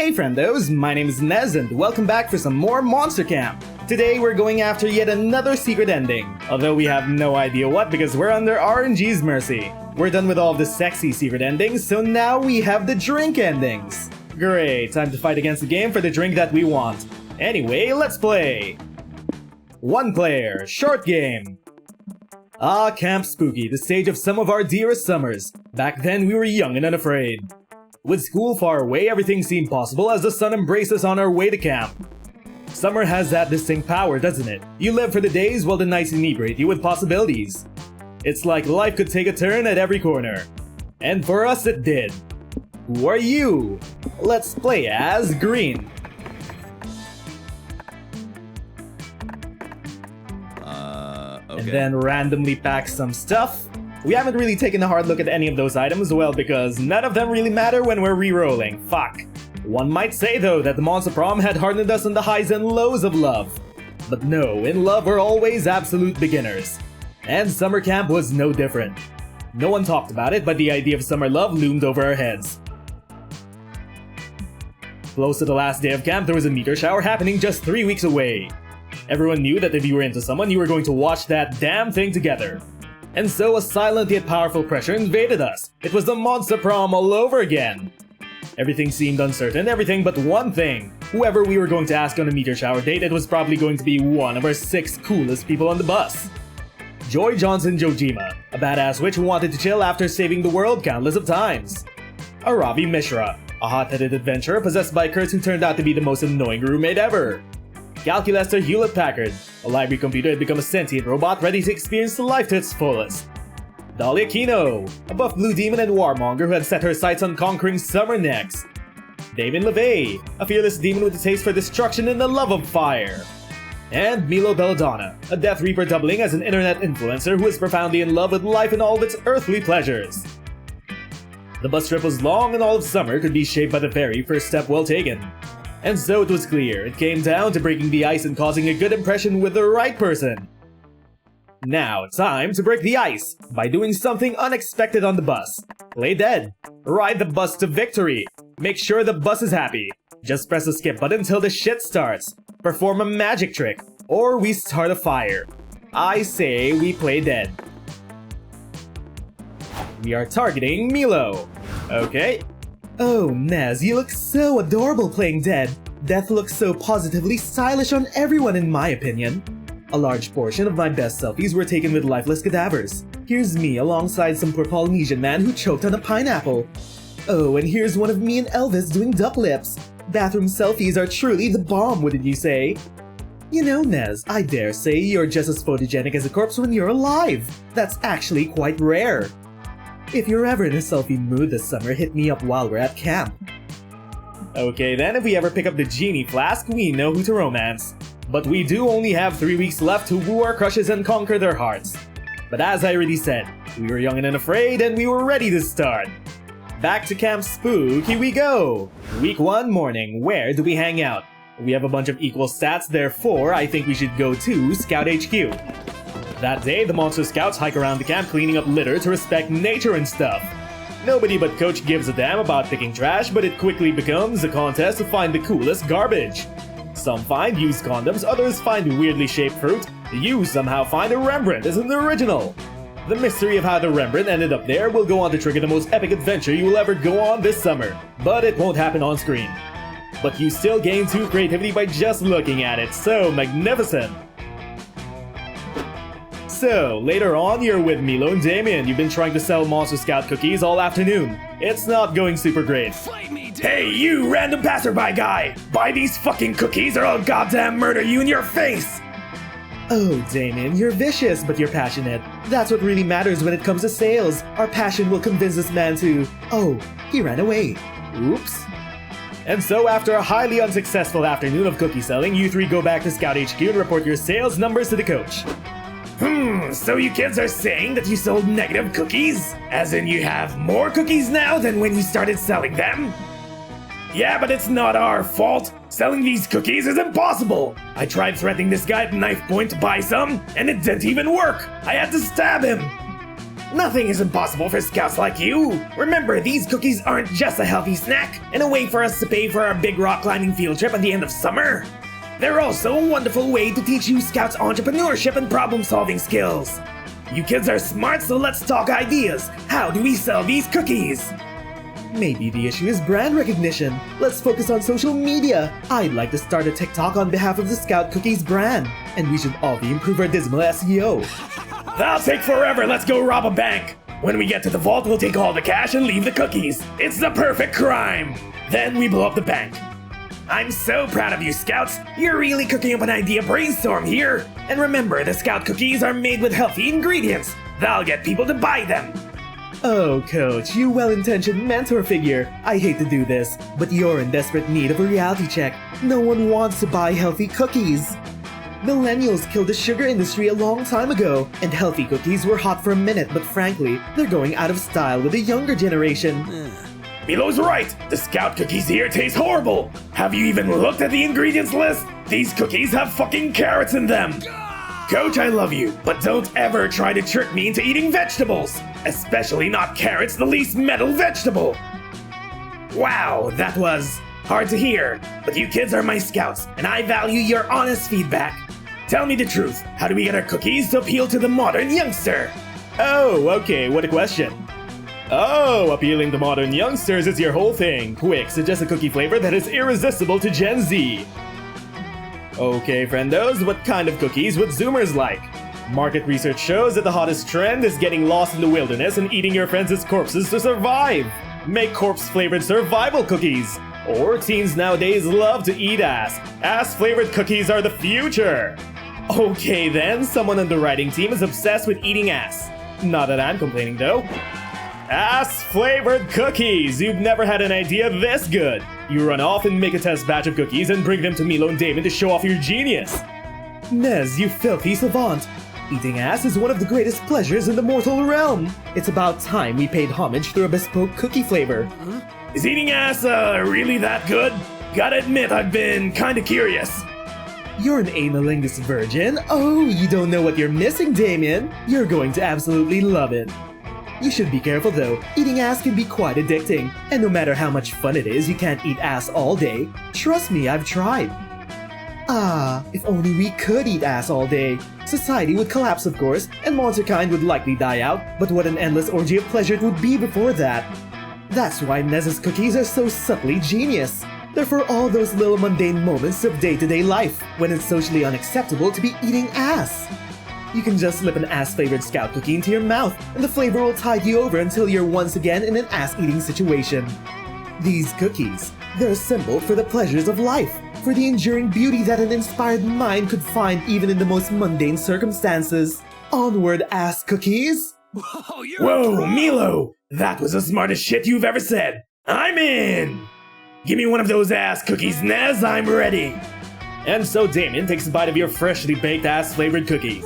Hey friendos, my name is Nez and welcome back for some more Monster Camp. Today we're going after yet another secret ending, although we have no idea what because we're under RNG's mercy. We're done with all the sexy secret endings, so now we have the drink endings. Great, time to fight against the game for the drink that we want. Anyway, let's play! 1 player, short game. Ah, Camp Spooky, the stage of some of our dearest summers. Back then we were young and unafraid. With school far away, everything seemed possible as the sun embraced us on our way to camp. Summer has that distinct power, doesn't it? You live for the days while the nights inebriate you with possibilities. It's like life could take a turn at every corner. And for us it did. Who are you? Let's play as Green. Okay. And then randomly pack some stuff. We haven't really taken a hard look at any of those items, well, because none of them really matter when we're re-rolling. Fuck. One might say, though, that the Monster Prom had hardened us on the highs and lows of love. But no, in love we're always absolute beginners. And summer camp was no different. No one talked about it, but the idea of summer love loomed over our heads. Close to the last day of camp, there was a meteor shower happening just 3 weeks away. Everyone knew that if you were into someone, you were going to watch that damn thing together. And so a silent yet powerful pressure invaded us. It was the Monster Prom all over again. Everything seemed uncertain, everything but one thing. Whoever we were going to ask on a meteor shower date, it was probably going to be one of our 6 coolest people on the bus. Joy Johnson Jojima, a badass witch who wanted to chill after saving the world countless of times. Aravi Mishra, a hot-headed adventurer possessed by Kurt who turned out to be the most annoying roommate ever. Calculaster Hewlett-Packard, a library computer had become a sentient robot ready to experience life to its fullest. Dahlia Kino, a buff blue demon and warmonger who had set her sights on conquering summer next. Damon LeVay, a fearless demon with a taste for destruction and the love of fire. And Milo Belladonna, a Death Reaper doubling as an internet influencer who is profoundly in love with life and all of its earthly pleasures. The bus trip was long and all of summer could be shaped by the very first step well taken. And so it was clear, it came down to breaking the ice and causing a good impression with the right person. Now, time to break the ice by doing something unexpected on the bus. Play dead. Ride the bus to victory. Make sure the bus is happy. Just press the skip button until the shit starts. Perform a magic trick. Or we start a fire. I say we play dead. We are targeting Milo. Okay. Oh, Nez, you look so adorable playing dead. Death looks so positively stylish on everyone in my opinion. A large portion of my best selfies were taken with lifeless cadavers. Here's me alongside some poor Polynesian man who choked on a pineapple. Oh, and here's one of me and Elvis doing duck lips. Bathroom selfies are truly the bomb, wouldn't you say? You know, Nez, I dare say you're just as photogenic as a corpse when you're alive. That's actually quite rare. If you're ever in a selfie mood this summer, hit me up while we're at camp. Okay then, if we ever pick up the genie flask, we know who to romance. But we do only have 3 weeks left to woo our crushes and conquer their hearts. But as I already said, we were young and unafraid and we were ready to start. Back to Camp Spooky we go! Week 1 morning, where do we hang out? We have a bunch of equal stats, therefore I think we should go to Scout HQ. That day, the Monster Scouts hike around the camp cleaning up litter to respect nature and stuff. Nobody but Coach gives a damn about picking trash, but it quickly becomes a contest to find the coolest garbage. Some find used condoms, others find weirdly shaped fruit. You somehow find a Rembrandt as an original. The mystery of how the Rembrandt ended up there will go on to trigger the most epic adventure you will ever go on this summer. But it won't happen on screen. But you still gain 2 creativity by just looking at it, so magnificent! So, later on, you're with Milo and Damien. You've been trying to sell Monster Scout cookies all afternoon. It's not going super great. Hey, you random passerby guy! Buy these fucking cookies or I'll goddamn murder you in your face! Oh, Damien, you're vicious, but you're passionate. That's what really matters when it comes to sales. Our passion will convince this man to... Oh, he ran away. Oops. And so after a highly unsuccessful afternoon of cookie selling, you 3 go back to Scout HQ and report your sales numbers to the coach. So you kids are saying that you sold negative cookies? As in you have more cookies now than when you started selling them? Yeah, but it's not our fault. Selling these cookies is impossible. I tried threatening this guy at knife point to buy some, and it didn't even work. I had to stab him. Nothing is impossible for scouts like you! Remember, these cookies aren't just a healthy snack and a way for us to pay for our big rock climbing field trip at the end of summer. They're also a wonderful way to teach you scouts entrepreneurship and problem-solving skills. You kids are smart, so let's talk ideas. How do we sell these cookies? Maybe the issue is brand recognition. Let's focus on social media. I'd like to start a TikTok on behalf of the Scout Cookies brand. And we should all improve our dismal SEO. That'll take forever, let's go rob a bank! When we get to the vault, we'll take all the cash and leave the cookies. It's the perfect crime! Then we blow up the bank. I'm so proud of you, Scouts! You're really cooking up an idea brainstorm here! And remember, the Scout cookies are made with healthy ingredients. That'll get people to buy them. Oh, Coach, you well-intentioned mentor figure. I hate to do this, but you're in desperate need of a reality check. No one wants to buy healthy cookies. Millennials killed the sugar industry a long time ago, and healthy cookies were hot for a minute, but frankly, they're going out of style with the younger generation. Milo's right! The Scout cookies here taste horrible! Have you even looked at the ingredients list? These cookies have fucking carrots in them! Coach, I love you, but don't ever try to trick me into eating vegetables! Especially not carrots, the least metal vegetable! Wow, that was hard to hear, but you kids are my scouts, and I value your honest feedback. Tell me the truth, how do we get our cookies to appeal to the modern youngster? Oh, okay, what a question. Oh, appealing to modern youngsters is your whole thing. Quick, suggest a cookie flavor that is irresistible to Gen Z. Okay, friendos, what kind of cookies would Zoomers like? Market research shows that the hottest trend is getting lost in the wilderness and eating your friends' corpses to survive. Make corpse-flavored survival cookies. Or teens nowadays love to eat ass. Ass-flavored cookies are the future. Okay then, someone on the writing team is obsessed with eating ass. Not that I'm complaining though. Ass-flavored cookies! You've never had an idea this good! You run off and make a test batch of cookies and bring them to Milo and Damon to show off your genius! Nez, you filthy savant! Eating ass is one of the greatest pleasures in the mortal realm! It's about time we paid homage through a bespoke cookie flavor. Is eating ass, really that good? Gotta admit, I've been kinda curious. You're an analingus virgin? Oh, you don't know what you're missing, Damien! You're going to absolutely love it! You should be careful though, eating ass can be quite addicting, and no matter how much fun it is, you can't eat ass all day. Trust me, I've tried. Ah, if only we could eat ass all day. Society would collapse of course, and monsterkind would likely die out, but what an endless orgy of pleasure it would be before that. That's why Nez's cookies are so subtly genius. They're for all those little mundane moments of day-to-day life, when it's socially unacceptable to be eating ass. You can just slip an ass-flavored Scout cookie into your mouth, and the flavor will tide you over until you're once again in an ass-eating situation. These cookies, they're a symbol for the pleasures of life, for the enduring beauty that an inspired mind could find even in the most mundane circumstances. Onward, ass cookies! Whoa, Milo! That was the smartest shit you've ever said! I'm in! Give me one of those ass cookies, Nez, I'm ready! And so Damien takes a bite of your freshly baked ass-flavored cookie.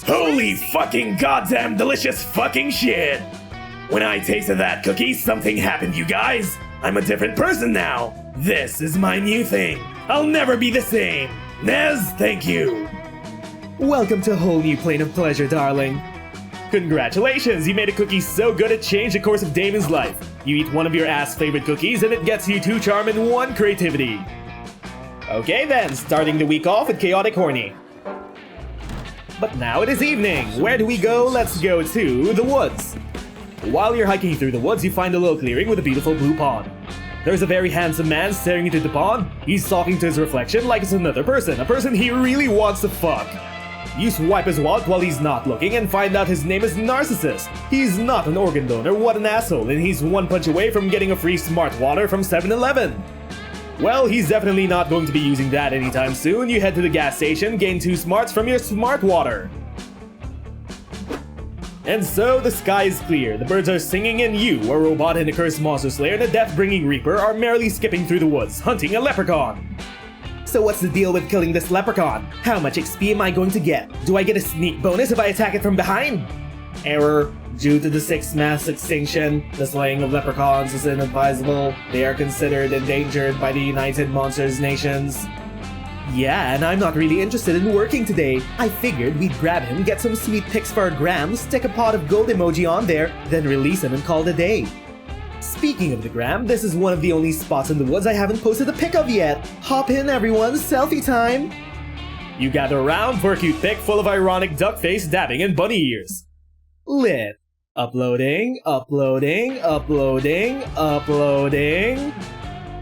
Holy fucking goddamn delicious fucking shit! When I tasted that cookie, something happened, you guys! I'm a different person now! This is my new thing! I'll never be the same! Nez, thank you! Welcome to a whole new plane of pleasure, darling. Congratulations, you made a cookie so good it changed the course of Damon's life. You eat one of your ass-flavored cookies and it gets you 2 charm and 1 creativity. Okay then, starting the week off with Chaotic Horny. But now it is evening. Where do we go? Let's go to the woods. While you're hiking through the woods, you find a little clearing with a beautiful blue pond. There's a very handsome man staring into the pond. He's talking to his reflection like it's another person, a person he really wants to fuck. You swipe his wallet while he's not looking and find out his name is Narcissus. He's not an organ donor, what an asshole, and he's 1 punch away from getting a free smart water from 7-Eleven. Well, he's definitely not going to be using that anytime soon. You head to the gas station, gain 2 smarts from your smart water. And so, the sky is clear, the birds are singing, and you, a robot and a cursed monster slayer and a death-bringing reaper, are merrily skipping through the woods, hunting a leprechaun. So what's the deal with killing this leprechaun? How much XP am I going to get? Do I get a sneak bonus if I attack it from behind? Error. Due to the 6th mass extinction, the slaying of leprechauns is inadvisable. They are considered endangered by the United Monsters Nations. Yeah, and I'm not really interested in working today. I figured we'd grab him, get some sweet pics for our gram, stick a pot of gold emoji on there, then release him and call it a day. Speaking of the gram, this is one of the only spots in the woods I haven't posted a pic of yet. Hop in everyone, selfie time! You gather around for a cute pic full of ironic duck face, dabbing, and bunny ears. Lit. Uploading, uploading, uploading, uploading.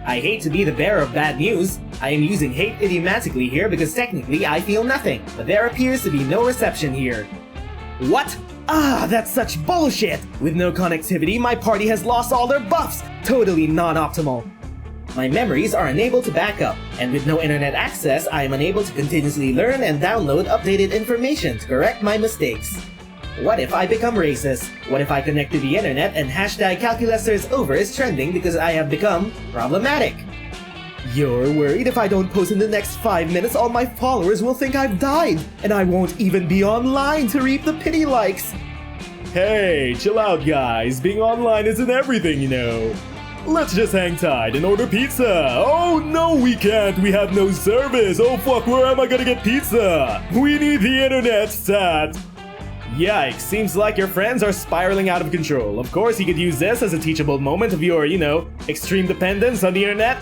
I hate to be the bearer of bad news. I am using hate idiomatically here because technically I feel nothing, but there appears to be no reception here. What? Ah, that's such bullshit! With no connectivity, my party has lost all their buffs! Totally non-optimal. My memories are unable to back up, and with no internet access, I am unable to continuously learn and download updated information to correct my mistakes. What if I become racist? What if I connect to the internet and hashtag calculusters over is trending because I have become problematic? You're worried if I don't post in the next 5 minutes, all my followers will think I've died, and I won't even be online to reap the pity likes. Hey, chill out guys, being online isn't everything, you know. Let's just hang tight and order pizza. Oh no, we can't, we have no service. Oh fuck, where am I gonna get pizza? We need the internet stat. Yikes, seems like your friends are spiraling out of control. Of course, you could use this as a teachable moment of your, extreme dependence on the internet.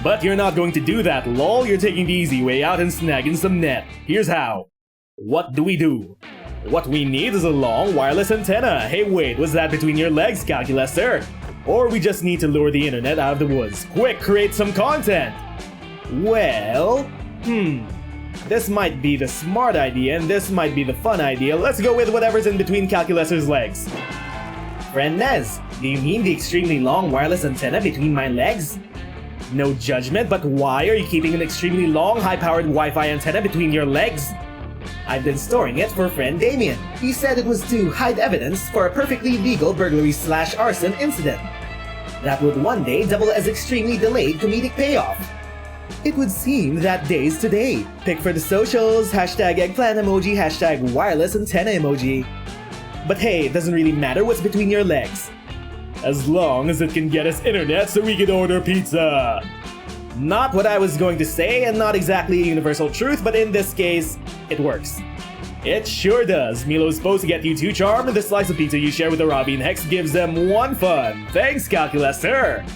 But you're not going to do that, lol. You're taking the easy way out and snagging some net. Here's how. What do we do? What we need is a long wireless antenna. Hey wait, was that between your legs, Calculaster? Or we just need to lure the internet out of the woods. Quick, create some content! Well, this might be the smart idea and this might be the fun idea. Let's go with whatever's in between Calculaster's legs. Friend Nez, do you mean the extremely long wireless antenna between my legs? No judgment, but why are you keeping an extremely long, high-powered Wi-Fi antenna between your legs? I've been storing it for friend Damien. He said it was to hide evidence for a perfectly legal burglary/arson incident. That would one day double as extremely delayed comedic payoff. It would seem that day's today. Pick for the socials, hashtag eggplant emoji, hashtag wireless antenna emoji. But hey, it doesn't really matter what's between your legs. As long as it can get us internet so we can order pizza. Not what I was going to say, and not exactly a universal truth, but in this case, it works. It sure does. Milo's supposed to get you 2 charm, and the slice of pizza you share with the Robbie and Hex gives them 1 fun. Thanks, Calculaster!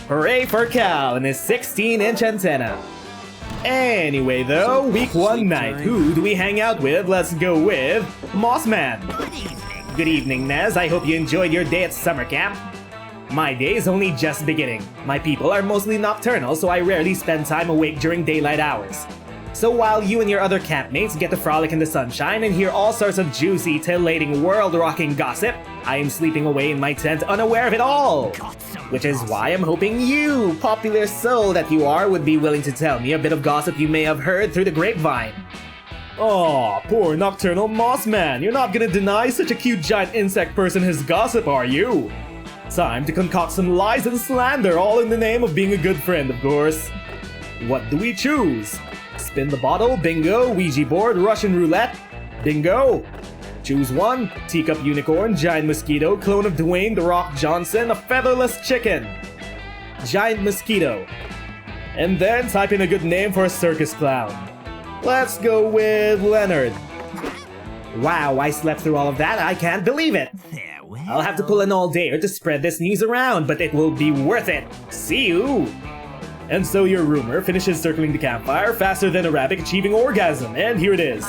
Hooray for Cal and his 16-inch antenna. Anyway though, week 1 night, who do we hang out with? Let's go with Mossman. Good evening, Nez. I hope you enjoyed your day at summer camp. My day is only just beginning. My people are mostly nocturnal, so I rarely spend time awake during daylight hours. So while you and your other campmates get to frolic in the sunshine and hear all sorts of juicy, titillating, world-rocking gossip, I am sleeping away in my tent unaware of it all. Which is why I'm hoping you, popular soul that you are, would be willing to tell me a bit of gossip you may have heard through the grapevine. Aw, poor nocturnal Mossman, you're not gonna deny such a cute giant insect person his gossip, are you? Time to concoct some lies and slander, all in the name of being a good friend, of course. What do we choose? Spin the bottle, bingo. Ouija board, Russian roulette, bingo. Choose one, teacup unicorn, giant mosquito, clone of Dwayne The Rock Johnson, a featherless chicken. Giant mosquito. And then type in a good name for a circus clown. Let's go with Leonard. Wow, I slept through all of that, I can't believe it. I'll have to pull an all-dayer to spread this news around, but it will be worth it. See you! And so your rumor finishes circling the campfire faster than a rabbit achieving orgasm, and here it is.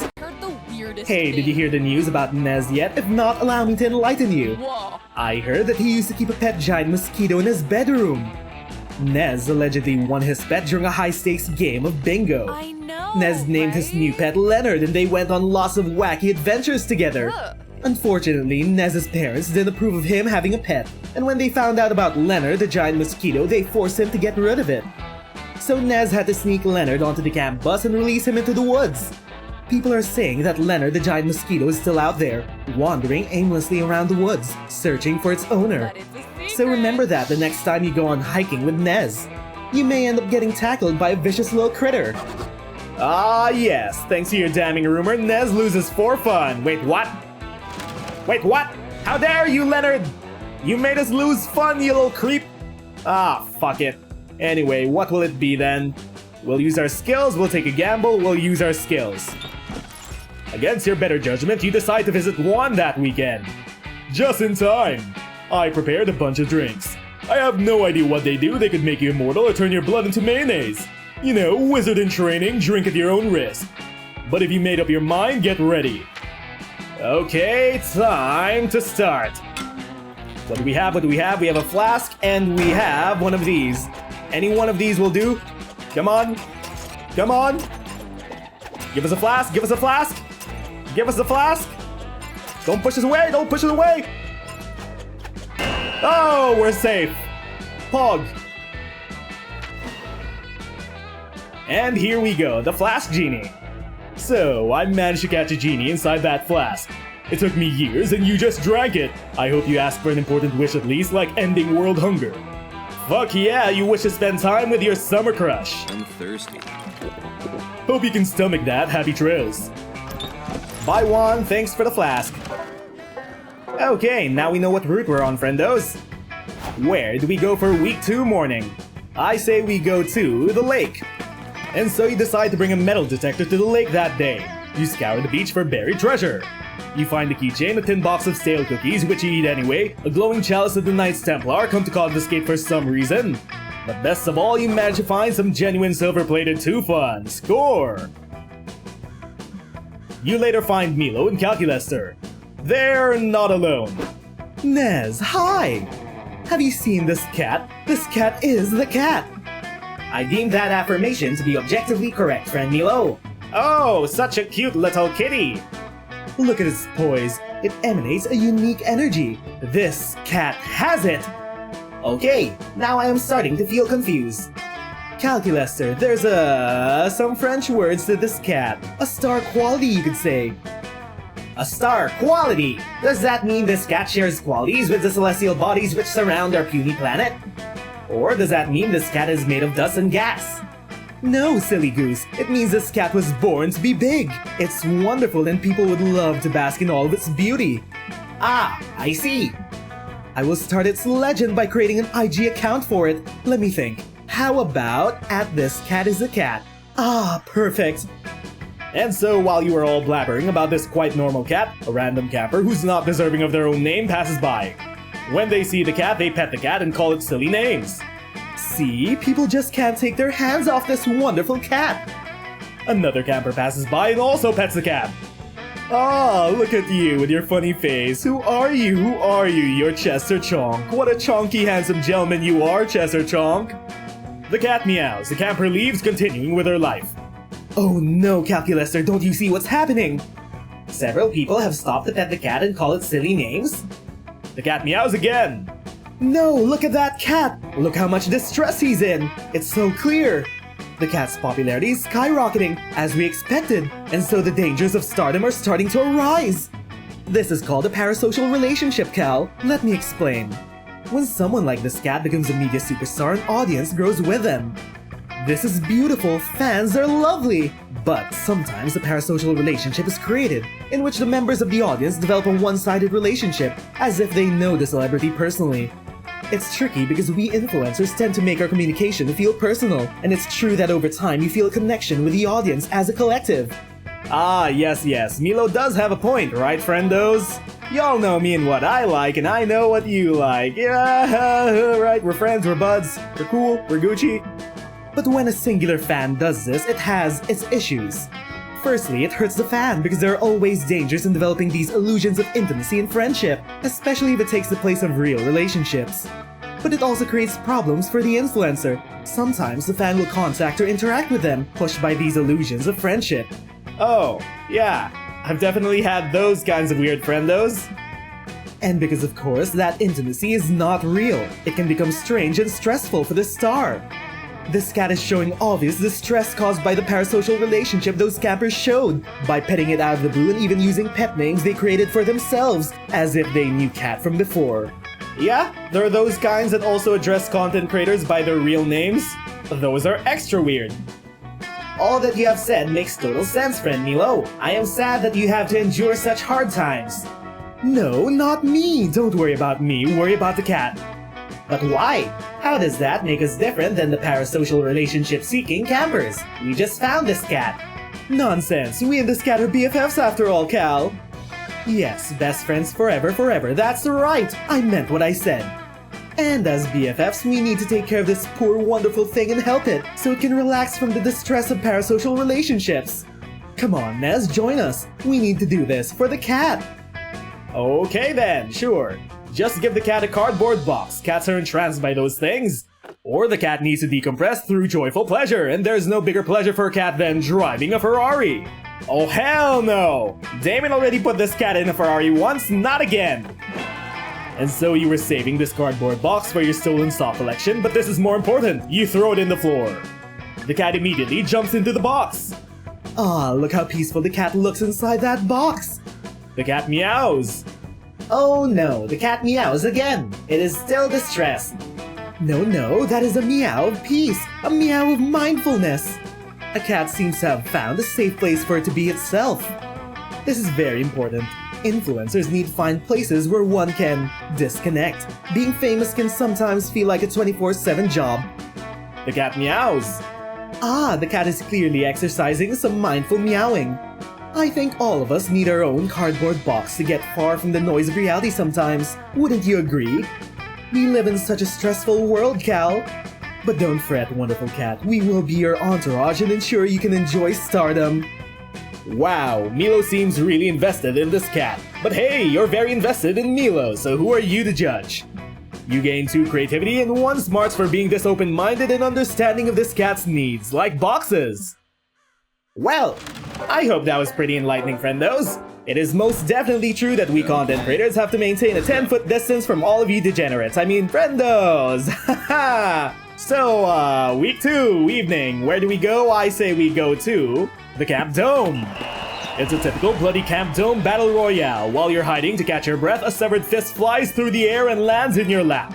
Hey, did you hear the news about Nez yet? If not, allow me to enlighten you. I heard that he used to keep a pet giant mosquito in his bedroom. Nez allegedly won his pet during a high-stakes game of bingo. I know, Nez named his new pet Leonard, and they went on lots of wacky adventures together. Unfortunately, Nez's parents didn't approve of him having a pet, and when they found out about Leonard the giant mosquito, they forced him to get rid of it. So Nez had to sneak Leonard onto the camp bus and release him into the woods. People are saying that Leonard the giant mosquito is still out there, wandering aimlessly around the woods, searching for its owner. So remember that the next time you go on hiking with Nez. You may end up getting tackled by a vicious little critter. Ah yes, thanks to your damning rumor, Nez loses for fun. Wait, what? Wait, what? How dare you, Leonard? You made us lose fun, you little creep. Ah, fuck it. Anyway, what will it be then? We'll use our skills, we'll take a gamble, we'll use our skills. Against your better judgment, you decide to visit one that weekend. Just in time. I prepared a bunch of drinks. I have no idea what they do. They could make you immortal or turn your blood into mayonnaise. You know, wizard in training, drink at your own risk. But if you made up your mind, get ready. Okay, time to start. What do we have? What do we have? We have a flask and we have one of these. Any one of these will do. Come on. Come on. Give us a flask. Give us a flask. Give us a flask. Don't push us away. Don't push us away. Oh, we're safe. Pog. And here we go, the Flask Genie. So, I managed to catch a genie inside that flask. It took me years and you just drank it. I hope you asked for an important wish at least, like ending world hunger. Fuck yeah, you wish to spend time with your summer crush. I'm thirsty. Hope you can stomach that. Happy trails. Buy one, thanks for the flask. Okay, now we know what route we're on, friendos. Where do we go for week 2 morning? I say we go to the lake. And so you decide to bring a metal detector to the lake that day. You scour the beach for buried treasure. You find a keychain, a tin box of stale cookies, which you eat anyway, a glowing chalice of the Knights Templar come to confiscate for some reason. But best of all, you manage to find some genuine silver-plated Tufan. Score! You later find Milo and Calculester. They're not alone. Nez, hi! Have you seen this cat? This cat is the cat! I deem that affirmation to be objectively correct, friend Milo. Oh, such a cute little kitty! Look at its poise. It emanates a unique energy. This cat has it! Okay, now I am starting to feel confused. Calculester, there's some French words to this cat. A star quality, you could say. A star quality! Does that mean this cat shares qualities with the celestial bodies which surround our puny planet? Or does that mean this cat is made of dust and gas? No, silly goose. It means this cat was born to be big. It's wonderful and people would love to bask in all of its beauty. Ah, I see. I will start its legend by creating an IG account for it. Let me think. How about @thiscatisAcat? Ah, perfect. And so while you are all blabbering about this quite normal cat, a random camper who's not deserving of their own name passes by. When they see the cat, they pet the cat and call it silly names. See, people just can't take their hands off this wonderful cat. Another camper passes by and also pets the cat. Ah, look at you with your funny face. Who are you? Who are you? You're Chester Chonk. What a chonky handsome gentleman you are, Chester Chonk. The cat meows. The camper leaves, continuing with her life. Oh no, Calculester, don't you see what's happening? Several people have stopped to pet the cat and call it silly names. The cat meows again. No, look at that cat! Look how much distress he's in! It's so clear! The cat's popularity is skyrocketing, as we expected, and so the dangers of stardom are starting to arise! This is called a parasocial relationship, Cal. Let me explain. When someone like this cat becomes a media superstar, an audience grows with them. This is beautiful, fans are lovely! But sometimes a parasocial relationship is created, in which the members of the audience develop a one-sided relationship, as if they know the celebrity personally. It's tricky because we influencers tend to make our communication feel personal, and it's true that over time you feel a connection with the audience as a collective. Ah, yes, Milo does have a point, right, friendos? Y'all know me and what I like, and I know what you like. Yeah, right, we're friends, we're buds, we're cool, we're Gucci. But when a singular fan does this, it has its issues. Firstly, it hurts the fan because there are always dangers in developing these illusions of intimacy and friendship, especially if it takes the place of real relationships. But it also creates problems for the influencer. Sometimes the fan will contact or interact with them, pushed by these illusions of friendship. Oh, yeah, I've definitely had those kinds of weird friendos. And because of course that intimacy is not real, it can become strange and stressful for the star. This cat is showing obvious distress caused by the parasocial relationship those campers showed, by petting it out of the blue and even using pet names they created for themselves, as if they knew Cat from before. Yeah, there are those kinds that also address content creators by their real names. Those are extra weird. All that you have said makes total sense, friend Milo. I am sad that you have to endure such hard times. No, not me. Don't worry about me, worry about the cat. But why? How does that make us different than the parasocial relationship-seeking campers? We just found this cat. Nonsense, we and this cat are BFFs after all, Cal. Yes, best friends forever, forever, that's right! I meant what I said. And as BFFs, we need to take care of this poor wonderful thing and help it, so it can relax from the distress of parasocial relationships. Come on, Nez, join us. We need to do this for the cat. Okay then, sure. Just give the cat a cardboard box. Cats are entranced by those things. Or the cat needs to decompress through joyful pleasure, and there's no bigger pleasure for a cat than driving a Ferrari. Oh hell no! Damon already put this cat in a Ferrari once, not again! And so you were saving this cardboard box for your stolen sock collection, but this is more important. You throw it in the floor. The cat immediately jumps into the box. Ah, look how peaceful the cat looks inside that box. The cat meows. Oh no, the cat meows again. It is still distressed. No, that is a meow of peace, a meow of mindfulness. A cat seems to have found a safe place for it to be itself. This is very important. Influencers need to find places where one can disconnect. Being famous can sometimes feel like a 24/7 job. The cat meows. Ah, the cat is clearly exercising some mindful meowing. I think all of us need our own cardboard box to get far from the noise of reality sometimes. Wouldn't you agree? We live in such a stressful world, Cal. But don't fret, wonderful cat. We will be your entourage and ensure you can enjoy stardom. Wow, Milo seems really invested in this cat. But hey, you're very invested in Milo, so who are you to judge? You gain 2 creativity and 1 smarts for being this open-minded and understanding of this cat's needs, like boxes. Well, I hope that was pretty enlightening, friendos. It is most definitely true that we content creators have to maintain a 10-foot distance from all of you degenerates. I mean, friendos! Haha! So, week 2, evening. Where do we go? I say we go to the Camp Dome. It's a typical bloody Camp Dome battle royale. While you're hiding to catch your breath, a severed fist flies through the air and lands in your lap.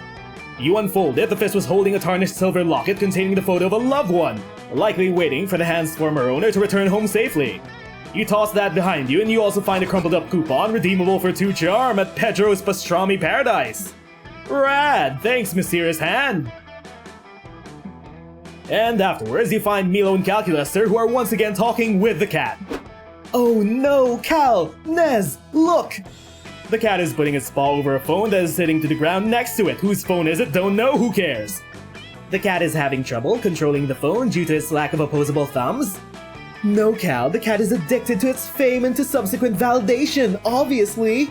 You unfold it, the fist was holding a tarnished silver locket containing the photo of a loved one, likely waiting for the hand's former owner to return home safely. You toss that behind you and you also find a crumpled up coupon redeemable for 2 charm at Pedro's Pastrami Paradise. Rad! Thanks, mysterious hand! And afterwards, you find Milo and Calculaster, who are once again talking with the cat. Oh no, Cal! Nez, look! The cat is putting its paw over a phone that is sitting to the ground next to it. Whose phone is it? Don't know, who cares? The cat is having trouble controlling the phone due to its lack of opposable thumbs? No, Cal, the cat is addicted to its fame and to subsequent validation, obviously!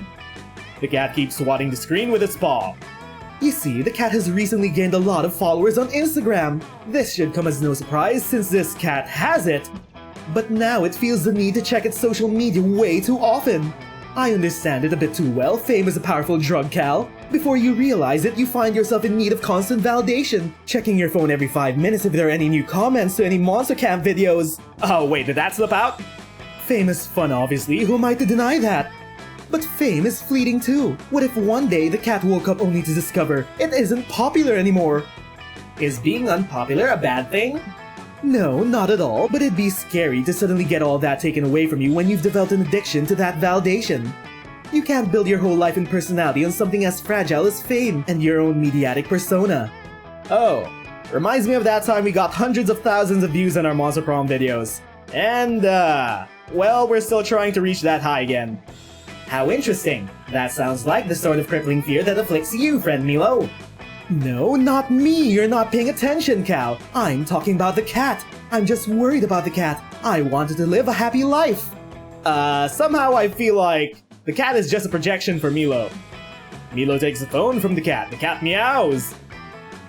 The cat keeps swatting the screen with its paw. You see, the cat has recently gained a lot of followers on Instagram. This should come as no surprise since this cat has it. But now it feels the need to check its social media way too often. I understand it a bit too well. Fame is a powerful drug, Cal. Before you realize it, you find yourself in need of constant validation, checking your phone every 5 minutes if there are any new comments to any Monster Camp videos. Oh wait, did that slip out? Fame is fun, obviously. Who am I to deny that? But fame is fleeting too. What if one day the cat woke up only to discover it isn't popular anymore? Is being unpopular a bad thing? No, not at all, but it'd be scary to suddenly get all that taken away from you when you've developed an addiction to that validation. You can't build your whole life and personality on something as fragile as fame and your own mediatic persona. Oh, reminds me of that time we got hundreds of thousands of views on our Monster Prom videos. And, well, we're still trying to reach that high again. How interesting. That sounds like the sort of crippling fear that afflicts you, friend Milo. No, not me. You're not paying attention, Cal. I'm talking about the cat. I'm just worried about the cat. I wanted to live a happy life. Somehow I feel like the cat is just a projection for Milo. Milo takes the phone from the cat meows.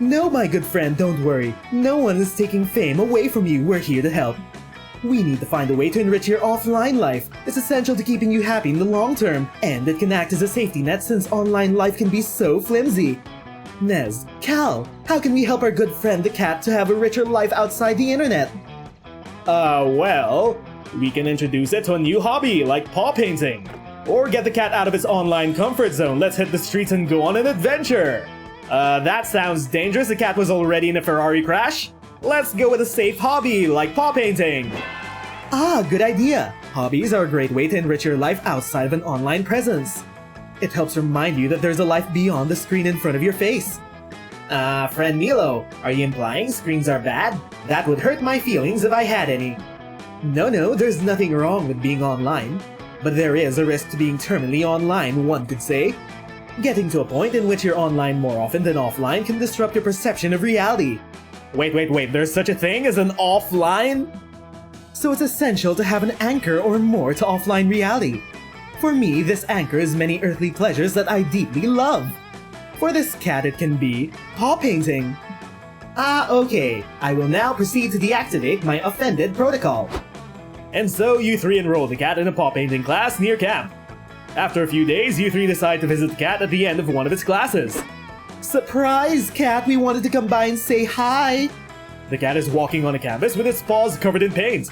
No, my good friend, don't worry. No one is taking fame away from you. We're here to help. We need to find a way to enrich your offline life. It's essential to keeping you happy in the long term, and it can act as a safety net since online life can be so flimsy. Nez, Cal, how can we help our good friend the cat to have a richer life outside the internet? Well, we can introduce it to a new hobby like paw painting. Or get the cat out of its online comfort zone. Let's hit the streets and go on an adventure. That sounds dangerous. The cat was already in a Ferrari crash. Let's go with a safe hobby like paw painting. Ah, good idea. Hobbies are a great way to enrich your life outside of an online presence. It helps remind you that there's a life beyond the screen in front of your face. Friend Milo, are you implying screens are bad? That would hurt my feelings if I had any. No, there's nothing wrong with being online. But there is a risk to being terminally online, one could say. Getting to a point in which you're online more often than offline can disrupt your perception of reality. Wait, there's such a thing as an offline? So it's essential to have an anchor or more to offline reality. For me, this anchor is many earthly pleasures that I deeply love. For this cat, it can be paw painting. Okay. I will now proceed to deactivate my offended protocol. And so you three enroll the cat in a paw painting class near camp. After a few days, you three decide to visit the cat at the end of one of its classes. Surprise, cat! We wanted to come by and say hi! The cat is walking on a canvas with its paws covered in paint.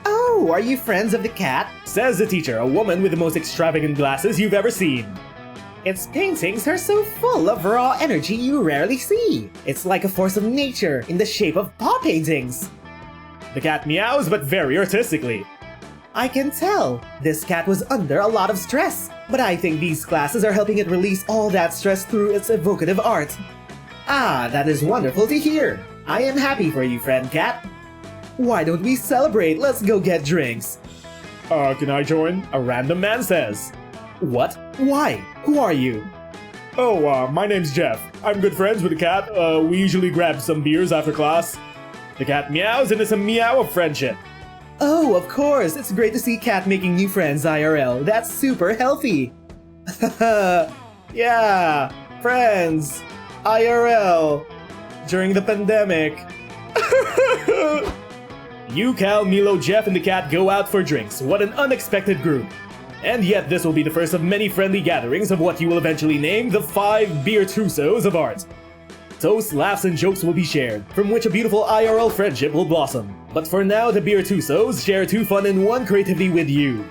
Oh, are you friends of the cat? Says the teacher, a woman with the most extravagant glasses you've ever seen. Its paintings are so full of raw energy you rarely see. It's like a force of nature in the shape of paw paintings. The cat meows, but very artistically. I can tell. This cat was under a lot of stress, but I think these classes are helping it release all that stress through its evocative art. That is wonderful to hear. I am happy for you, friend cat. Why don't we celebrate? Let's go get drinks. Can I join? A random man says. What? Why? Who are you? Oh, my name's Jeff. I'm good friends with the cat. We usually grab some beers after class. The cat meows and it's a meow of friendship. Oh, of course! It's great to see Cat making new friends IRL. That's super healthy! Yeah, friends. IRL. During the pandemic. You, Cal, Milo, Jeff, and the cat go out for drinks. What an unexpected group. And yet this will be the first of many friendly gatherings of what you will eventually name the 5 beer trousseaux of art. Toasts, laughs, and jokes will be shared, from which a beautiful IRL friendship will blossom. But for now, the beer trousseaux share 2 fun and 1 creativity with you.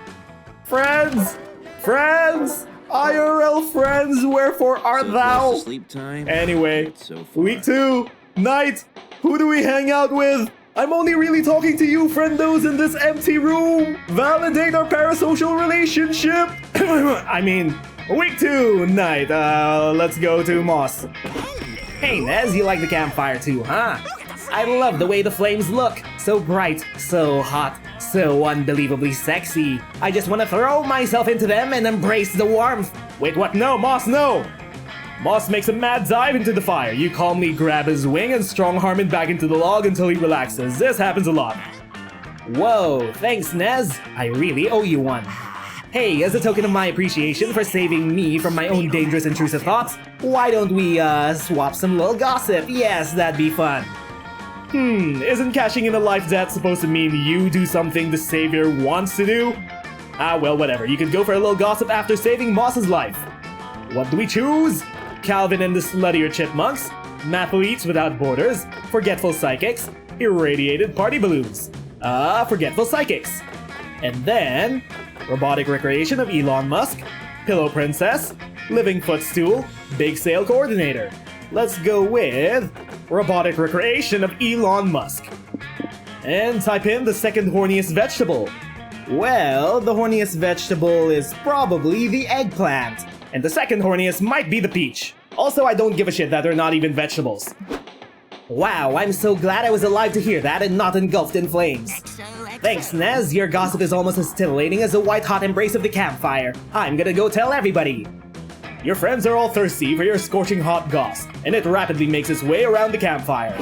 Friends! Friends! IRL friends, wherefore art thou? Sleep time. Anyway, So far. week 2, night, who do we hang out with? I'm only really talking to you, friendos, in this empty room. Validate our parasocial relationship. I mean, week 2, night, let's go to Moss. Hey Nez, you like the campfire too, huh? I love the way the flames look. So bright, so hot, so unbelievably sexy. I just want to throw myself into them and embrace the warmth. Wait, what? No, Moss, no! Moss makes a mad dive into the fire. You calmly grab his wing and strong arm him back into the log until he relaxes. This happens a lot. Whoa, thanks Nez. I really owe you one. Hey, as a token of my appreciation for saving me from my own dangerous intrusive thoughts, why don't we, swap some little gossip? Yes, that'd be fun. Isn't cashing in a life debt supposed to mean you do something the savior wants to do? Well, whatever. You can go for a little gossip after saving Moss's life. What do we choose? Calvin and the Sluttier Chipmunks, Mathletes Without Borders, Forgetful Psychics, Irradiated Party Balloons. Forgetful Psychics. And then, Robotic Recreation of Elon Musk, Pillow Princess, Living Footstool, Big Sale Coordinator. Let's go with Robotic Recreation of Elon Musk. And type in the second horniest vegetable. Well, the horniest vegetable is probably the eggplant. And the second horniest might be the peach. Also, I don't give a shit that they're not even vegetables. Wow, I'm so glad I was alive to hear that and not engulfed in flames. Thanks, Nez. Your gossip is almost as titillating as the white-hot embrace of the campfire. I'm gonna go tell everybody. Your friends are all thirsty for your scorching hot goss, and it rapidly makes its way around the campfire.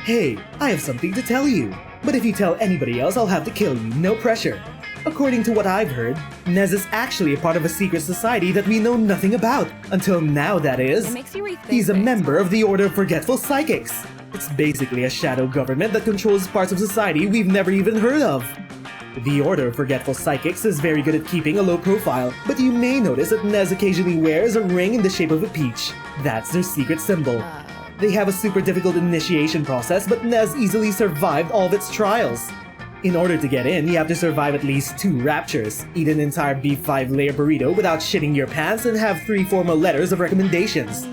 Hey, I have something to tell you. But if you tell anybody else, I'll have to kill you, no pressure. According to what I've heard, Nez is actually a part of a secret society that we know nothing about. Until now, that is. He's a member of the Order of Forgetful Psychics. It's basically a shadow government that controls parts of society we've never even heard of. The Order of Forgetful Psychics is very good at keeping a low profile, but you may notice that Nez occasionally wears a ring in the shape of a peach. That's their secret symbol. They have a super difficult initiation process, but Nez easily survived all of its trials. In order to get in, you have to survive at least 2 raptures, eat an entire beef 5-layer burrito without shitting your pants, and have 3 formal letters of recommendations.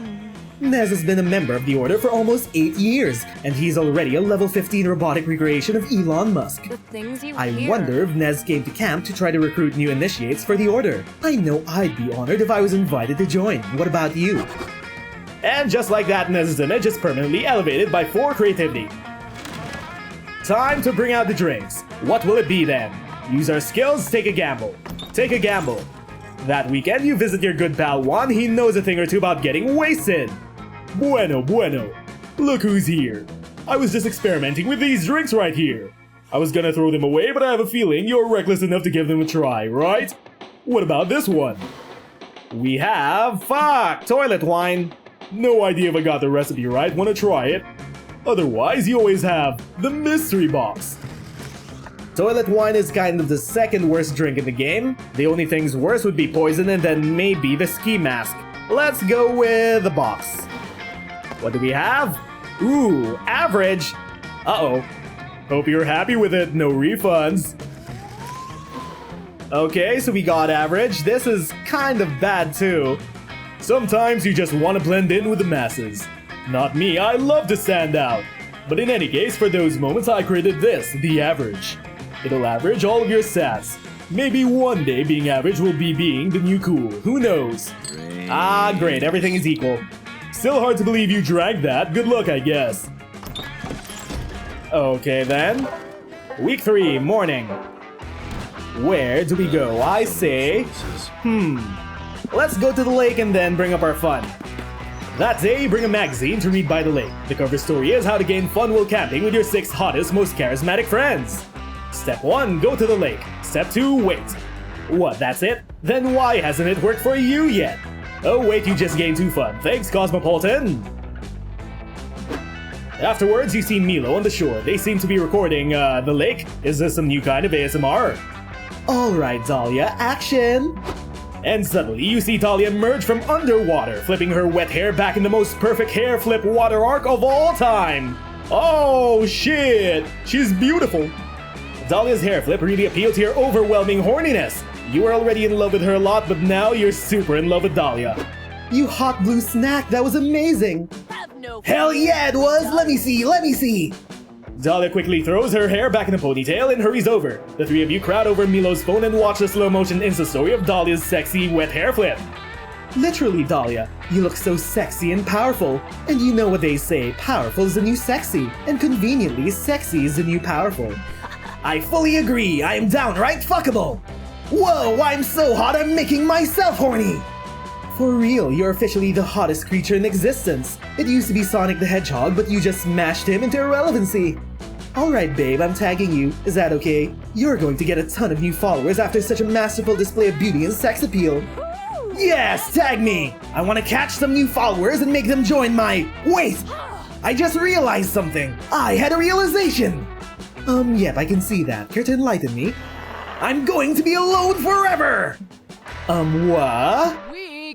Nez has been a member of the Order for almost 8 years, and he's already a level 15 robotic recreation of Elon Musk. I wonder if Nez came to camp to try to recruit new initiates for the Order. I know I'd be honored if I was invited to join. What about you? And just like that, Nezeru is permanently elevated by 4 creativity. Time to bring out the drinks. What will it be then? Use our skills, take a gamble. Take a gamble. That weekend you visit your good pal Juan, he knows a thing or two about getting wasted. Bueno, bueno. Look who's here. I was just experimenting with these drinks right here. I was gonna throw them away, but I have a feeling you're reckless enough to give them a try, right? What about this one? We have, toilet wine. No idea if I got the recipe right, wanna try it? Otherwise, you always have the mystery box. Toilet wine is kind of the second worst drink in the game. The only things worse would be poison and then maybe the ski mask. Let's go with the box. What do we have? Ooh, average. Uh-oh. Hope you're happy with it, no refunds. Okay, so we got average. This is kind of bad too. Sometimes you just want to blend in with the masses. Not me, I love to stand out. But in any case, for those moments I created this, the average. It'll average all of your stats. Maybe one day being average will be being the new cool, who knows? Ah, great, everything is equal. Still hard to believe you drank that, good luck I guess. Okay then. Week 3, morning. Where do we go? I say... Let's go to the lake and then bring up our fun. That day, bring a magazine to read by the lake. The cover story is how to gain fun while camping with your 6 hottest, most charismatic friends. Step 1, go to the lake. Step 2, wait. What, that's it? Then why hasn't it worked for you yet? Oh wait, you just gained 2 fun. Thanks, Cosmopolitan. Afterwards, you see Milo on the shore. They seem to be recording, the lake. Is this some new kind of ASMR? Alright, Dahlia, action! And suddenly, you see Dahlia emerge from underwater, flipping her wet hair back in the most perfect hair flip water arc of all time. Oh shit, she's beautiful. Dahlia's hair flip really appealed to your overwhelming horniness. You were already in love with her a lot, but now you're super in love with Dahlia. You hot blue snack, that was amazing! Hell yeah, it was! Let me see! Dahlia quickly throws her hair back in a ponytail and hurries over. The 3 of you crowd over Milo's phone and watch the slow-motion Insta story of Dahlia's sexy wet hair flip. Literally, Dahlia, you look so sexy and powerful. And you know what they say, powerful is the new sexy. And conveniently, sexy is the new powerful. I fully agree, I am downright fuckable! Whoa, I'm so hot I'm making myself horny! For real, you're officially the hottest creature in existence. It used to be Sonic the Hedgehog, but you just smashed him into irrelevancy. Alright babe, I'm tagging you. Is that okay? You're going to get a ton of new followers after such a masterful display of beauty and sex appeal. Yes, tag me! I want to catch some new followers and make them join my... Wait! I just realized something! I had a realization! Yep, I can see that. Care to enlighten me? I'm going to be alone forever! What?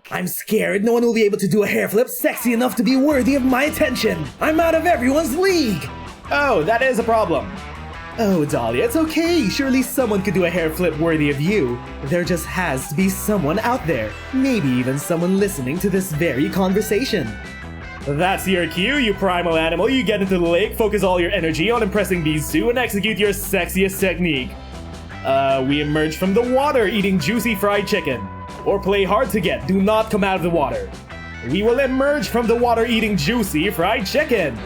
I'm scared no one will be able to do a hair flip sexy enough to be worthy of my attention. I'm out of everyone's league. Oh, that is a problem. Oh, Dahlia, it's okay. Surely someone could do a hair flip worthy of you. There just has to be someone out there. Maybe even someone listening to this very conversation. That's your cue, you primal animal. You get into the lake, focus all your energy on impressing these 2, and execute your sexiest technique. We emerge from the water eating juicy fried chicken. Or play hard to get, do not come out of the water. We will emerge from the water eating juicy fried chicken.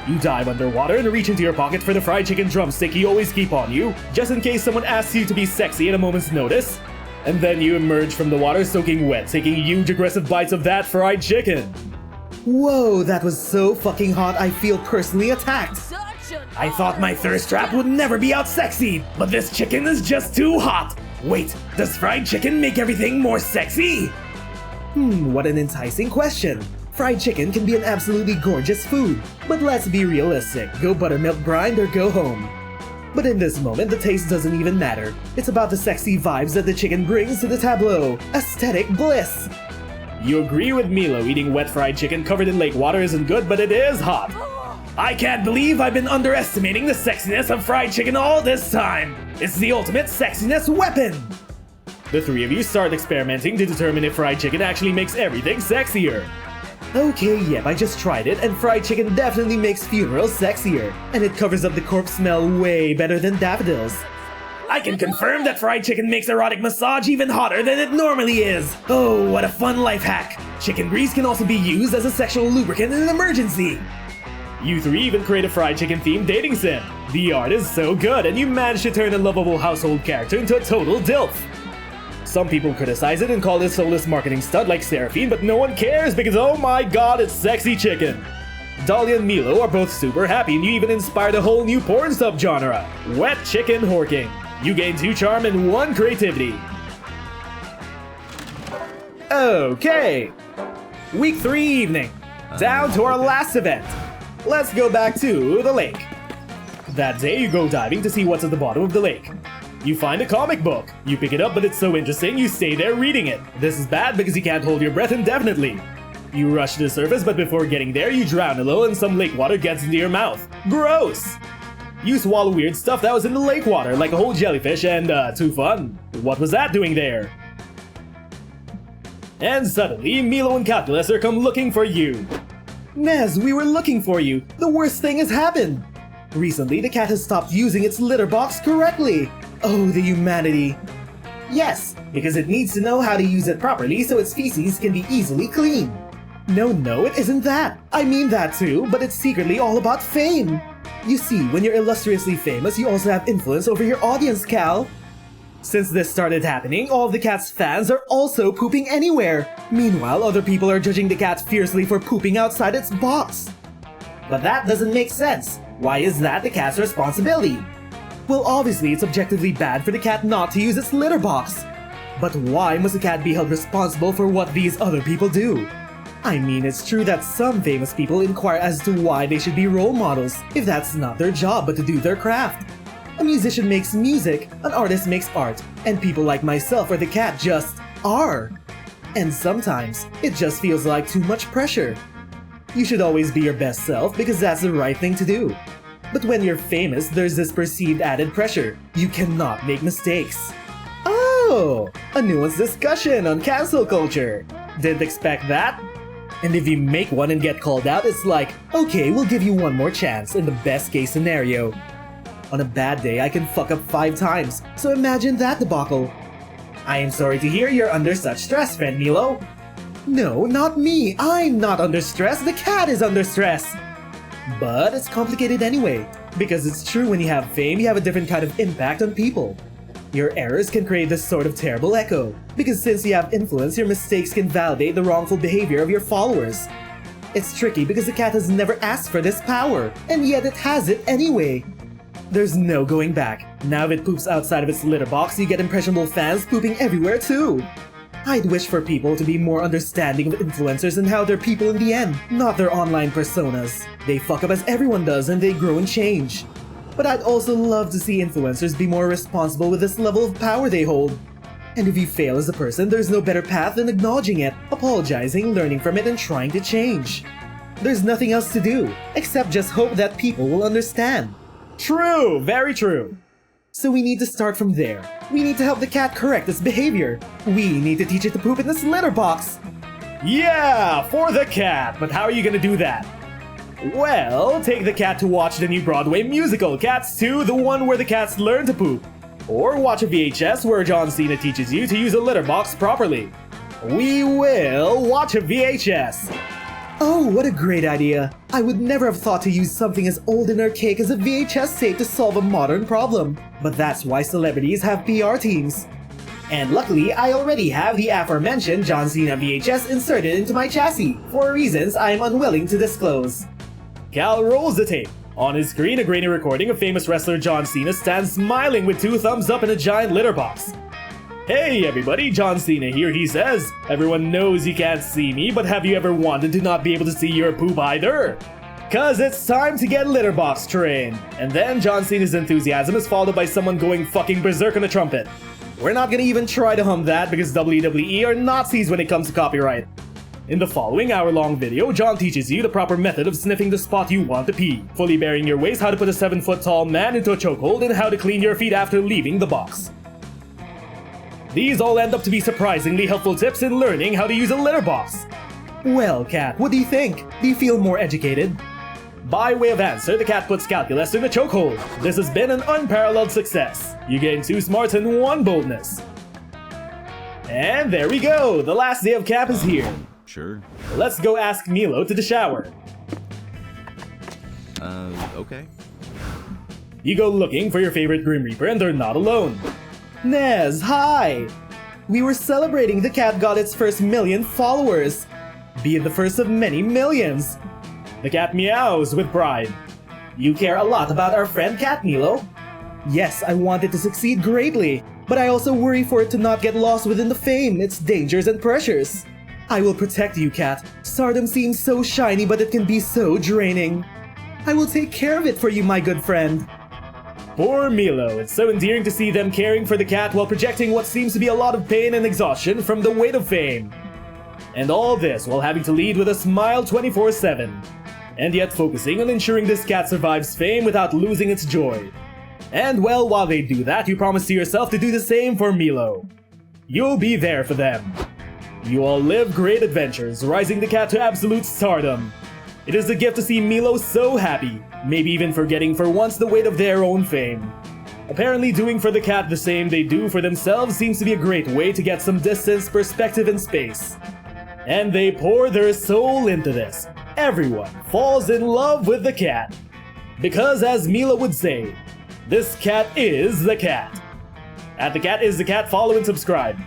You dive underwater and reach into your pocket for the fried chicken drumstick you always keep on you, just in case someone asks you to be sexy at a moment's notice. And then you emerge from the water soaking wet, taking huge aggressive bites of that fried chicken. Whoa, that was so fucking hot I feel personally attacked. I thought my thirst trap would never be out sexy, but this chicken is just too hot. Wait, does fried chicken make everything more sexy? What an enticing question. Fried chicken can be an absolutely gorgeous food, but let's be realistic, go buttermilk grind or go home. But in this moment, the taste doesn't even matter. It's about the sexy vibes that the chicken brings to the tableau. Aesthetic bliss. You agree with Milo, eating wet fried chicken covered in lake water isn't good, but it is hot. I can't believe I've been underestimating the sexiness of fried chicken all this time. It's the ultimate sexiness weapon. The 3 of you start experimenting to determine if fried chicken actually makes everything sexier. Okay, yep, I just tried it, and fried chicken definitely makes funerals sexier. And it covers up the corpse smell way better than daffodils. I can confirm that fried chicken makes erotic massage even hotter than it normally is. Oh, what a fun life hack. Chicken grease can also be used as a sexual lubricant in an emergency. You three even create a fried chicken themed dating sim. The art is so good and you managed to turn a lovable household character into a total DILF. Some people criticize it and call it a soulless marketing stunt like Seraphine, but no one cares because oh my god, it's sexy chicken. Dahlia and Milo are both super happy and you even inspired a whole new porn subgenre, wet chicken horking. You gain 2 charm and 1 creativity. Okay. Week 3 evening. Down to our last event. Let's go back to the lake. That day you go diving to see what's at the bottom of the lake. You find a comic book. You pick it up, but it's so interesting you stay there reading it. This is bad because you can't hold your breath indefinitely. You rush to the surface, but before getting there, you drown a little and some lake water gets into your mouth. Gross! You swallow weird stuff that was in the lake water, like a whole jellyfish, and too fun. What was that doing there? And suddenly, Milo and Calculus come looking for you. Nez, we were looking for you. The worst thing has happened. Recently, the cat has stopped using its litter box correctly. Oh, the humanity. Yes, because it needs to know how to use it properly so its feces can be easily cleaned. No, it isn't that. I mean that too, but it's secretly all about fame. You see, when you're illustriously famous, you also have influence over your audience, Cal. Since this started happening, all of the cat's fans are also pooping anywhere. Meanwhile, other people are judging the cat fiercely for pooping outside its box. But that doesn't make sense. Why is that the cat's responsibility? Well, obviously it's objectively bad for the cat not to use its litter box. But why must the cat be held responsible for what these other people do? I mean, it's true that some famous people inquire as to why they should be role models, if that's not their job but to do their craft. A musician makes music, an artist makes art, and people like myself or the cat just are. And sometimes, it just feels like too much pressure. You should always be your best self because that's the right thing to do. But when you're famous, there's this perceived added pressure. You cannot make mistakes. Oh, a nuanced discussion on cancel culture. Didn't expect that? And if you make one and get called out, it's like, okay, we'll give you one more chance in the best case scenario. On a bad day, I can fuck up 5 times, so imagine that debacle. I am sorry to hear you're under such stress, friend Milo. No, not me. I'm not under stress. The cat is under stress. But it's complicated anyway, because it's true when you have fame, you have a different kind of impact on people. Your errors can create this sort of terrible echo, because since you have influence, your mistakes can validate the wrongful behavior of your followers. It's tricky because the cat has never asked for this power, and yet it has it anyway. There's no going back. Now if it poops outside of its litter box, you get impressionable fans pooping everywhere too. I'd wish for people to be more understanding of influencers and how they're people in the end, not their online personas. They fuck up as everyone does and they grow and change. But I'd also love to see influencers be more responsible with this level of power they hold. And if you fail as a person, there's no better path than acknowledging it, apologizing, learning from it, and trying to change. There's nothing else to do, except just hope that people will understand. True, very true. So we need to start from there. We need to help the cat correct its behavior. We need to teach it to poop in this litter box. Yeah, for the cat, but how are you gonna do that? Well, take the cat to watch the new Broadway musical, Cats 2, the one where the cats learn to poop. Or watch a VHS where John Cena teaches you to use a litter box properly. We will watch a VHS. Oh, what a great idea. I would never have thought to use something as old and archaic as a VHS tape to solve a modern problem. But that's why celebrities have PR teams. And luckily, I already have the aforementioned John Cena VHS inserted into my chassis, for reasons I am unwilling to disclose. Cal rolls the tape. On his screen, a grainy recording of famous wrestler John Cena stands smiling with 2 thumbs up in a giant litter box. Hey everybody, John Cena here, he says. Everyone knows you can't see me, but have you ever wanted to not be able to see your poop either? Cause it's time to get litter box trained. And then John Cena's enthusiasm is followed by someone going fucking berserk on a trumpet. We're not gonna even try to hum that because WWE are Nazis when it comes to copyright. In the following hour-long video, John teaches you the proper method of sniffing the spot you want to pee, fully bearing your waist, how to put a 7-foot-tall man into a chokehold, and how to clean your feet after leaving the box. These all end up to be surprisingly helpful tips in learning how to use a litter box. Well, Cat, what do you think? Do you feel more educated? By way of answer, the cat puts calculus in the chokehold. This has been an unparalleled success. You gain 2 smarts and 1 boldness. And there we go! The last day of camp is here. Sure. Let's go ask Milo to the shower. Okay. You go looking for your favorite Grim Reaper and they're not alone. Nez, hi! We were celebrating the cat got its first 1,000,000 followers. Be it the first of many millions. The cat meows with pride. You care a lot about our friend Cat, Milo. Yes, I want it to succeed greatly, but I also worry for it to not get lost within the fame, its dangers and pressures. I will protect you, Cat. Stardom seems so shiny, but it can be so draining. I will take care of it for you, my good friend. Poor Milo, it's so endearing to see them caring for the cat while projecting what seems to be a lot of pain and exhaustion from the weight of fame. And all this while having to lead with a smile 24/7. And yet focusing on ensuring this cat survives fame without losing its joy. And well, while they do that, you promise to yourself to do the same for Milo. You'll be there for them. You all live great adventures, rising the cat to absolute stardom. It is a gift to see Milo so happy, maybe even forgetting for once the weight of their own fame. Apparently doing for the cat the same they do for themselves seems to be a great way to get some distance, perspective, and space. And they pour their soul into this. Everyone falls in love with the cat. Because as Milo would say, this cat is the cat. At The Cat Is The Cat, follow and subscribe.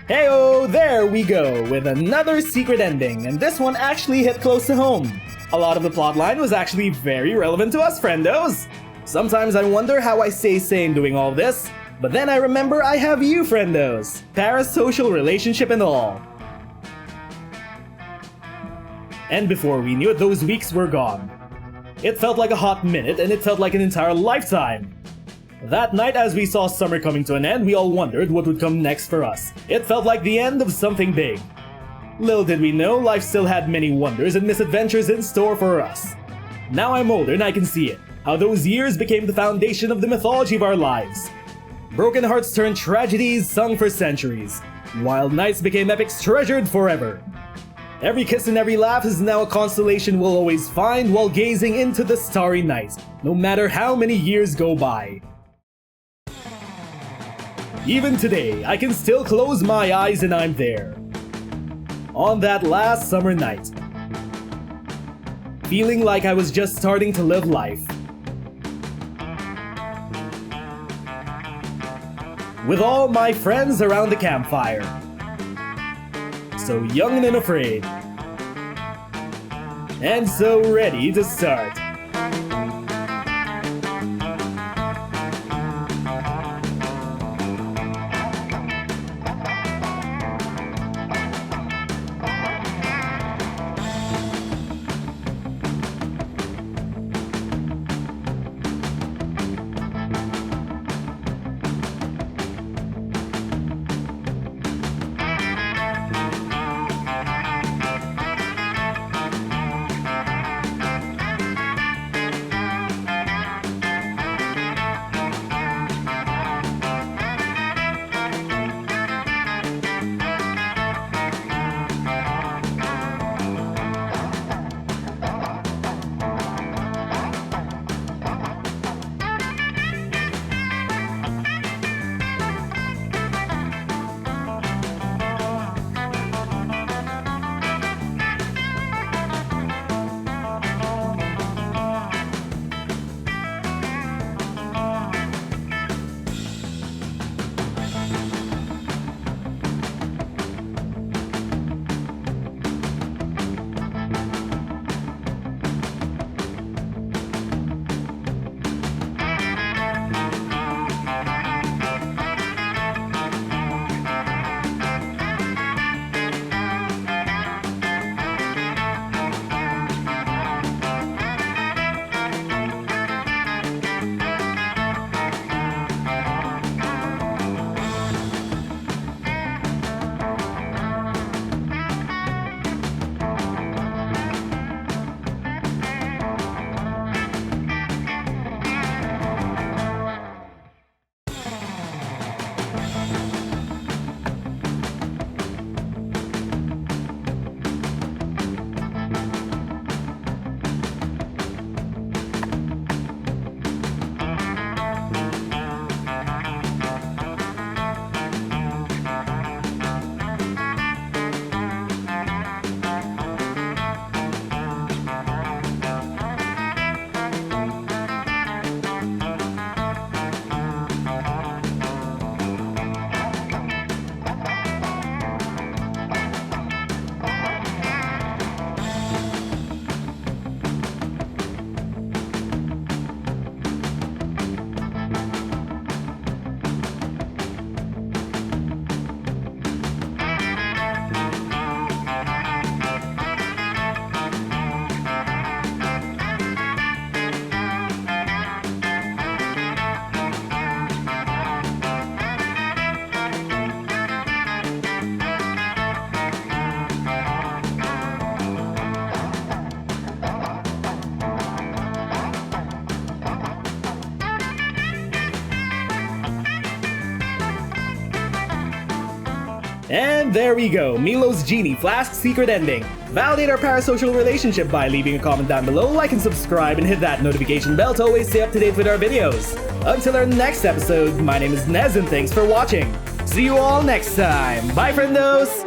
Heyo, there we go, with another secret ending, and this one actually hit close to home. A lot of the plotline was actually very relevant to us, friendos. Sometimes I wonder how I stay sane doing all this, but then I remember I have you, friendos. Parasocial relationship and all. And before we knew it, those weeks were gone. It felt like a hot minute, and it felt like an entire lifetime. That night, as we saw summer coming to an end, we all wondered what would come next for us. It felt like the end of something big. Little did we know, life still had many wonders and misadventures in store for us. Now I'm older and I can see it, how those years became the foundation of the mythology of our lives. Broken hearts turned tragedies sung for centuries. Wild nights became epics treasured forever. Every kiss and every laugh is now a constellation we'll always find while gazing into the starry night, no matter how many years go by. Even today, I can still close my eyes and I'm there. On that last summer night. Feeling like I was just starting to live life. With all my friends around the campfire. So young and unafraid. And so ready to start. And there we go, Milo's Genie Flask secret ending. Validate our parasocial relationship by leaving a comment down below, like and subscribe, and hit that notification bell to always stay up to date with our videos. Until our next episode, my name is Nez and thanks for watching. See you all next time. Bye, friendos!